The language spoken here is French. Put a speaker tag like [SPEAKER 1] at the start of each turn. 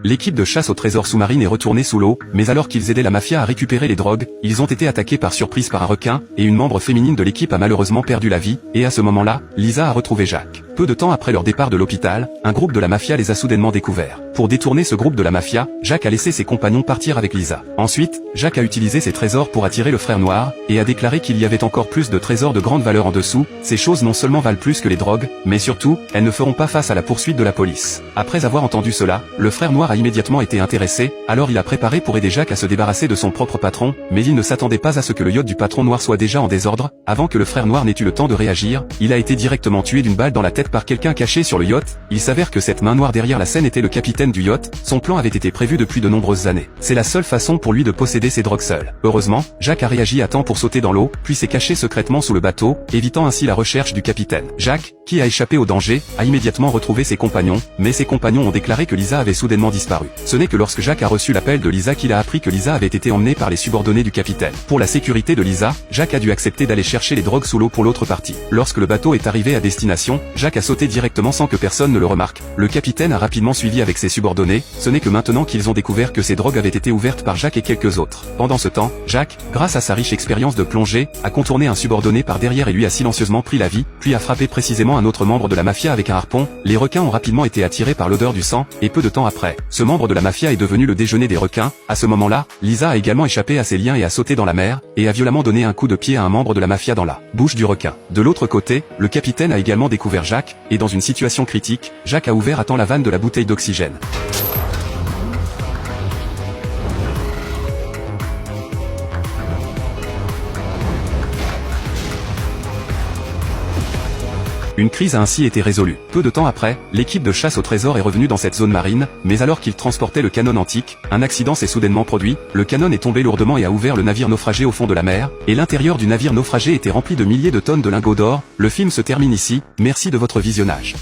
[SPEAKER 1] L'équipe de chasse au trésor sous-marine est retournée sous l'eau, mais alors qu'ils aidaient la mafia à récupérer les drogues, ils ont été attaqués par surprise par un requin, et une membre féminine de l'équipe a malheureusement perdu la vie, et à ce moment-là, Lisa a retrouvé Jack. Peu de temps après leur départ de l'hôpital, un groupe de la mafia les a soudainement découverts. Pour détourner ce groupe de la mafia, Jack a laissé ses compagnons partir avec Lisa. Ensuite, Jack a utilisé ses trésors pour attirer le frère noir, et a déclaré qu'il y avait encore plus de trésors de grande valeur en dessous. Ces choses non seulement valent plus que les drogues, mais surtout, elles ne feront pas face à la poursuite de la police. Après avoir entendu cela, le frère noir a immédiatement été intéressé, alors il a préparé pour aider Jack à se débarrasser de son propre patron, mais il ne s'attendait pas à ce que le yacht du patron noir soit déjà en désordre. Avant que le frère noir n'ait eu le temps de réagir, il a été directement tué d'une balle dans la tête par quelqu'un caché sur le yacht. Il s'avère que cette main noire derrière la scène était le capitaine du yacht. Son plan avait été prévu depuis de nombreuses années. C'est la seule façon pour lui de posséder ses drogues seul. Heureusement, Jack a réagi à temps pour sauter dans l'eau, puis s'est caché secrètement sous le bateau, évitant ainsi la recherche du capitaine. Jack, qui a échappé au danger, a immédiatement retrouvé ses compagnons, mais ses compagnons ont déclaré que Lisa avait soudainement disparu. Ce n'est que lorsque Jack a reçu l'appel de Lisa qu'il a appris que Lisa avait été emmenée par les subordonnés du capitaine. Pour la sécurité de Lisa, Jack a dû accepter d'aller chercher les drogues sous l'eau pour l'autre partie. Lorsque le bateau est arrivé à destination, Jack a sauté directement sans que personne ne le remarque. Le capitaine a rapidement suivi avec ses subordonnés. Ce n'est que maintenant qu'ils ont découvert que ces drogues avaient été ouvertes par Jack et quelques autres. Pendant ce temps, Jack, grâce à sa riche expérience de plongée, a contourné un subordonné par derrière et lui a silencieusement pris la vie, puis a frappé précisément un autre membre de la mafia avec un harpon. Les requins ont rapidement été attirés par l'odeur du sang, et peu de temps après, ce membre de la mafia est devenu le déjeuner des requins. À ce moment-là, Lisa a également échappé à ses liens et a sauté dans la mer, et a violemment donné un coup de pied à un membre de la mafia dans la bouche du requin. De l'autre côté, le capitaine a également découvert Jack, et dans une situation critique, Jack a ouvert à temps la vanne de la bouteille d'oxygène. Une crise a ainsi été résolue. Peu de temps après, l'équipe de chasse au trésor est revenue dans cette zone marine, mais alors qu'ils transportaient le canon antique, un accident s'est soudainement produit, le canon est tombé lourdement et a ouvert le navire naufragé au fond de la mer, et l'intérieur du navire naufragé était rempli de milliers de tonnes de lingots d'or. Le film se termine ici, merci de votre visionnage.